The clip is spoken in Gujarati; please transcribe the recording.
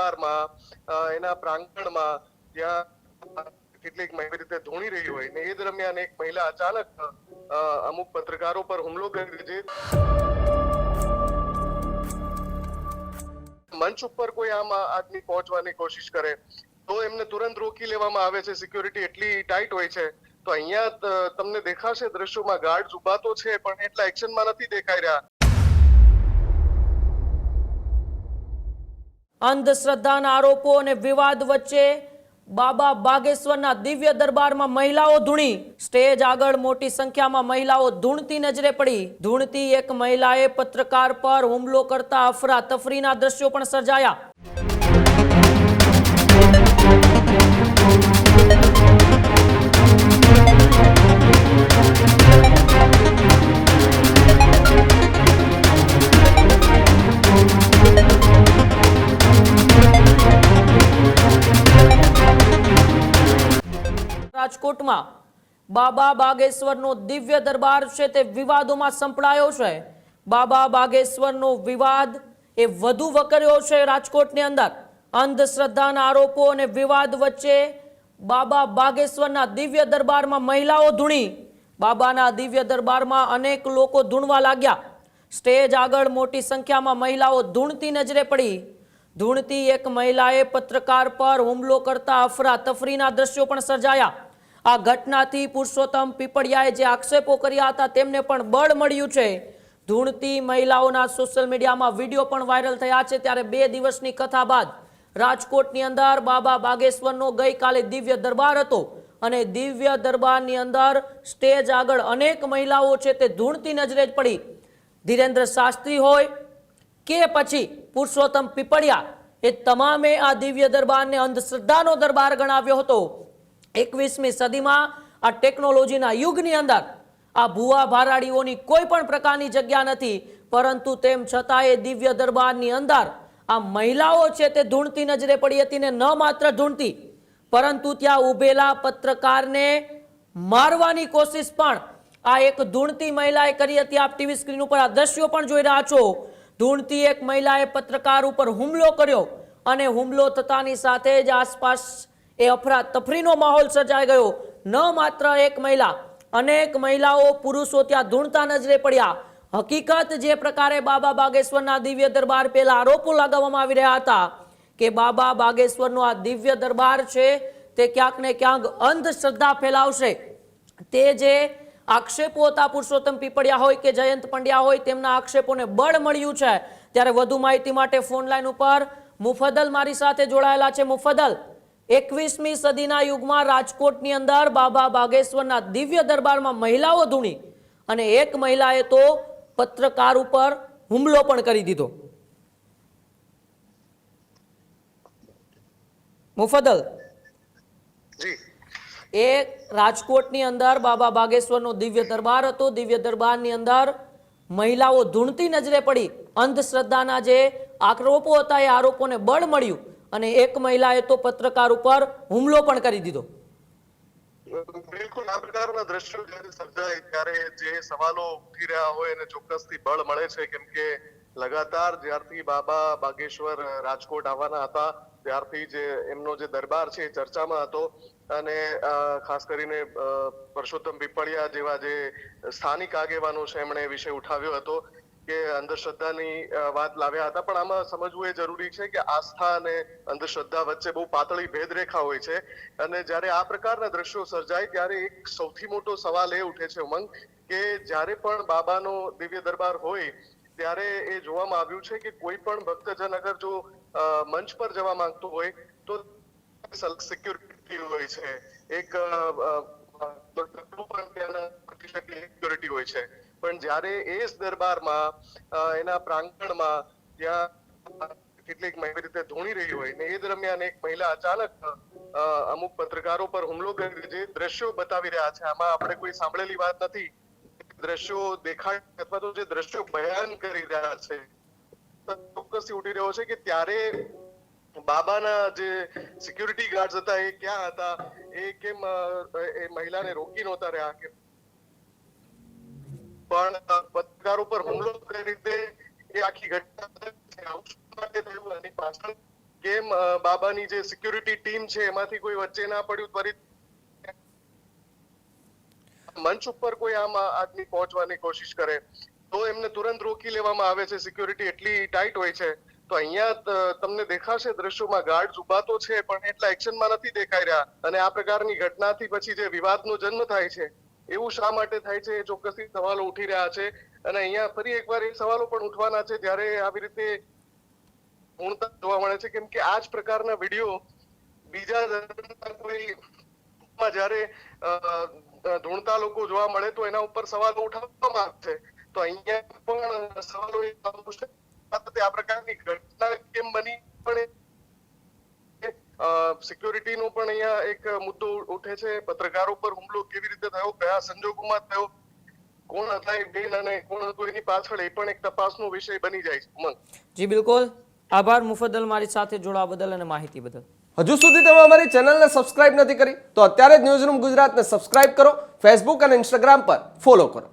દરબારમાં એના પ્રાંગણમાં જ્યાં કેટલીક મહિલા રીતે ધૂણી રહી હોય ને એ દરમિયાન એક મહિલા અચાનક અમુક પત્રકારો પર હુમલો કરી દે. મંચ ઉપર કોઈ આમ આદમી પહોંચવાની કોશિશ કરે તો એમને તુરંત રોકી લેવામાં આવે છે. સિક્યોરિટી એટલી ટાઈટ હોય છે. તો અહીંયા તમને દેખાશે દ્રશ્યોમાં ગાર્ડ ઉભા તો છે પણ એટલા એક્શનમાં નથી દેખાઈ રહ્યા. અંધશ્રદ્ધાના આરોપો અને વિવાદ વચ્ચે બાબા બાગેશ્વરના દિવ્ય દરબારમાં મહિલાઓ ધૂણી. સ્ટેજ આગળ મોટી સંખ્યામાં મહિલાઓ ધૂણતી નજરે પડી. ધૂણતી એક મહિલાએ પત્રકાર પર હુમલો કરતા અફરાતફરીના દ્રશ્યો પણ સર્જાયા. રાજકોટમાં બાબા બાગેશ્વરનો દિવ્ય દરબાર છે તે વિવાદોમાં સંપડાયો છે. બાબા બાગેશ્વરનો વિવાદ એ વધુ વકર્યો છે. રાજકોટની અંદર અંધશ્રદ્ધાના આરોપો અને વિવાદ વચ્ચે બાબા બાગેશ્વરના દિવ્ય દરબારમાં મહિલાઓ ધૂણી. બાબાના દિવ્ય દરબારમાં અનેક લોકો ધૂણવા લાગ્યા. સ્ટેજ આગળ મોટી સંખ્યામાં મહિલાઓ ધૂણતી નજરે પડી. ધૂણતી એક મહિલાએ પત્રકાર પર હુમલો કરતા અફરાતફરીના દ્રશ્યો પણ સર્જાયા. આ ઘટનાથી પુરુષોત્તમ પીપળિયાએ જે આક્ષેપો કર્યા હતા તેમને પણ બળ મળ્યું છે. ધૂણતી મહિલાઓના સોશિયલ મીડિયામાં વિડીયો પણ વાયરલ થયા છે. ત્યારે 2 દિવસની કથા બાદ રાજકોટની અંદર બાબા બાગેશ્વરનો ગઈકાલે દિવ્ય દરબાર હતો અને દિવ્ય દરબારની અંદર સ્ટેજ આગળ અનેક મહિલાઓ છે તે ધૂણતી નજરે જ પડી. ધીરેન્દ્ર શાસ્ત્રી હોય કે પછી પુરુષોત્તમ પીપળિયા એ તમામે આ દિવ્ય દરબારને અંધશ્રદ્ધાનો દરબાર ગણાવ્યો હતો. 21મી સદીમાં આ ટેકનોલોજીના યુગની અંદર આ ભુવા ભારાડીઓની કોઈ પણ પ્રકારની જગ્યા નથી, પરંતુ તેમ છતાં એ દિવ્ય દરબારની અંદર આ મહિલાઓ છે તે ધૂણતી નજરે પડી હતી. ને ન માત્ર ધૂણતી પરંતુ ત્યાં ઉભેલા પત્રકારને મારવાની કોશિશ પણ આ એક ધૂણતી મહિલાએ કરી હતી. આપ ટીવી સ્ક્રીન ઉપર આ દ્રશ્યો પણ જોઈ રહ્યા છો. ધૂણતી એક મહિલાએ પત્રકાર ઉપર હુમલો કર્યો અને હુમલો થતાની સાથે જ આસપાસ એ અફરાતફરીનો માહોલ સર્જાઈ ગયો. ન માત્ર એક મહિલા, અનેક મહિલાઓ પુરુષો ત્યાં ધૂણતા નજરે પડ્યા. હકીકત જે પ્રકારે બાબા બાગેશ્વરના દિવ્ય દરબાર પહેલા આરોપો લગાવવામાં આવી રહ્યા હતા કે બાબા બાગેશ્વરનો આ દિવ્ય દરબાર છે તે ક્યાંક ને ક્યાંક અંધશ્રદ્ધા ફેલાવશે, તે જે આક્ષેપો હતા પુરુષોત્તમ પીપળિયા હોય કે જયંત પંડ્યા હોય તેમના આક્ષેપોને બળ મળ્યું છે. ત્યારે વધુ માહિતી માટે ફોન લાઈન ઉપર મુફદ્દલ મારી સાથે જોડાયેલા છે. મુફદ્દલ, 21મી સદીના યુગમાં રાજકોટની અંદર બાબા બાગેશ્વરના દિવ્ય દરબારમાં મહિલાઓ ધૂણી અને એક મહિલાએ તો પત્રકાર ઉપર હુમલો પણ કરી દીધો. મુફદ્દલ, એ રાજકોટની અંદર બાબા બાગેશ્વરનો દિવ્ય દરબાર હતો. દિવ્ય દરબારની અંદર મહિલાઓ ધૂણતી નજરે પડી. અંધશ્રદ્ધાના જે આરોપો હતા એ આરોપોને બળ મળ્યું અને એક મહિલાએ તો પત્રકાર ઉપર હુમલો પણ કરી દીધો. બિલકુલ, આ પ્રકારના દ્રશ્યો જ્યારે સર્જાય ત્યારે જે સવાલો ઉઠી રહ્યા હોય એને ચોક્કસથી બળ મળે છે. કેમ કે લગાતાર જ્યારથી બાબા બાગેશ્વર રાજકોટ આવવાના હતા ત્યારથી જે એમનો જે દરબાર છે એ ચર્ચામાં હતો અને ખાસ કરીને પુરુષોત્તમ પીપળિયા જેવા જે સ્થાનિક આગેવાનો છે એમણે વિષય ઉઠાવ્યો હતો કે અંધશ્રદ્ધાની વાત લાવ્યા હતા. પણ આમાં સમજવું એ જરૂરી છે કે આસ્થા અને અંધશ્રદ્ધા વચ્ચે બહુ પાતળી ભેદરેખા હોય છે. અને જ્યારે આ પ્રકારના દ્રશ્યો સર્જાય ત્યારે એક સૌથી મોટો સવાલ એ ઉઠે છે ઉમંગ, કે જ્યારે પણ બાબાનો દિવ્ય દરબાર હોય ત્યારે એ જોવામાં આવ્યું છે કે કોઈ પણ ભક્તજન અગર જો મંચ પર જવા માંગતો હોય તો સિક્યુરિટી હોય છે, એક સિક્યુરિટી હોય છે. પણ જ્યારે એ દરબારમાં એના પ્રાંગણમાં જ્યાં કેટલીક મહિલા રીતે ધૂણી રહી હોય ને એ દરમિયાન એક મહિલા અચાનક અમુક પત્રકારો પર હુમલો કરી જે દ્રશ્યો બતાવી રહ્યા છે, આમાં આપણે કોઈ સાંભળેલી વાત નથી. દ્રશ્યો દેખાય અથવા તો જે દ્રશ્યો બયાન કરી રહ્યા છે ચોક્કસથી ઉઠી રહ્યો છે કે ત્યારે બાબાના જે સિક્યુરિટી ગાર્ડ્સ હતા એ ક્યાં હતા, એ કેમ એ મહિલાને રોકી નહોતા રહ્યા, કે પણ પત્રકારો પર હુમલો કરી રીતે એ આખી ઘટના પાછળ કેમ બાબાની જે સિક્યુરિટી ટીમ છે એમાંથી કોઈ વચ્ચે ના પડ્યું, ત્વરિત મંચ ઉપર કોઈ આમ આદમી પહોંચવાની કોશિશ કરે તો એમને તુરંત રોકી લેવામાં આવે છે. સિક્યુરિટી એટલી ટાઈટ હોય છે. તો અહીંયા તમને દેખાશે દ્રશ્યોમાં ગાર્ડ્સ ઉભા તો છે પણ એટલા એક્શનમાં નથી દેખાઈ રહ્યા. અને આ પ્રકારની ઘટનાથી પછી જે વિવાદનો જન્મ થાય છે એવું શા માટે થાય છે એ ચોક્કસથી સવાલો ઉઠી રહ્યા છે. અને અહીંયા ફરી એકવાર એ સવાલો પણ ઉઠવાના છે જ્યારે આવી રીતે પૂર્ણતા જોવા મળે છે, કેમ કે આ જ પ્રકારના વિડીયો બીજા ધર્મના કોઈ જ્યારે ધૂણતા લોકો જોવા મળે તો એના ઉપર સવાલો ઉઠાવવામાં આવે છે. તો અહીંયા પણ સવાલો આ પ્રકારની ઘટના કેમ બની, પણ સિક્યુરિટીનો પણ અહીંયા એક મુદ્દો ઉઠે છે. પત્રકારો પર હુમલો કેવી રીતે થયો, કયા સંજોગોમાં થયો, કોણ હતા એ બેન અને કોણ હતું એની પાછળ, એ પણ એક તપાસનો વિષય બની જાય છે. ઉમંગ. જી બિલકુલ, આભાર મુફદ્દલ મારી સાથે જોડાવા બદલ અને માહિતી બદલ. હજુ સુધી તમે અમારી ચેનલને સબસ્ક્રાઇબ નથી કરી તો અત્યારે જ ન્યૂઝરૂમ ગુજરાતને સબસ્ક્રાઇબ કરો, ફેસબુક અને ઇન્સ્ટાગ્રામ પર ફોલો કરો.